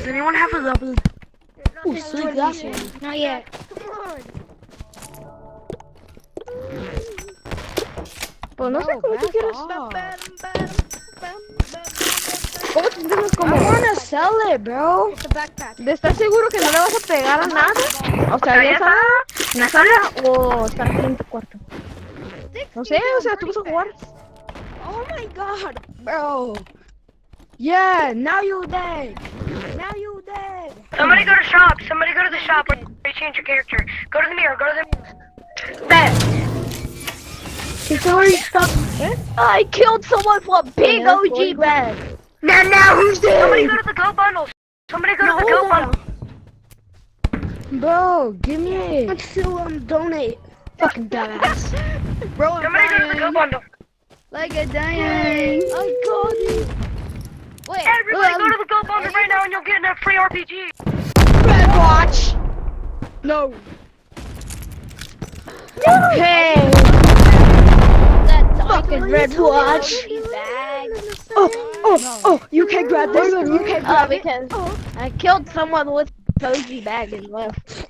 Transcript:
Does anyone have a double? Ooh, sweet glasses. Not yet. Come on. Pues no sé cómo tú quieres. I ¿Cómo tú tienes como? wanna sell it, bro. It's a backpack. ¿De estar seguro que no le vas a pegar a nada? O sea, ¿ya está en la sala o estar aquí en tu cuarto? No sé, o sea, tú vas a jugar. Oh my god, bro. Yeah, now you dead. Now you dead. Somebody go to shop. Somebody go to the shop where you change your character. Go to the mirror. Go to the mirror. Bet. It's already stuck. I killed someone for a big OG bag. Now who's dead? Somebody go to the go bundles. Somebody go to the go bundles. Bro, give me it. Let's still donate. Fucking dumbass. Bro, I'm Somebody go to the go bundle. like a dying. I got it. Wait, Everybody go to the go bundle right now and you'll get a free RPG. Red watch. No. Hey. that's Fucking red watch. Oh, you can grab this. You can grab it. Because I killed someone with OG bag and left.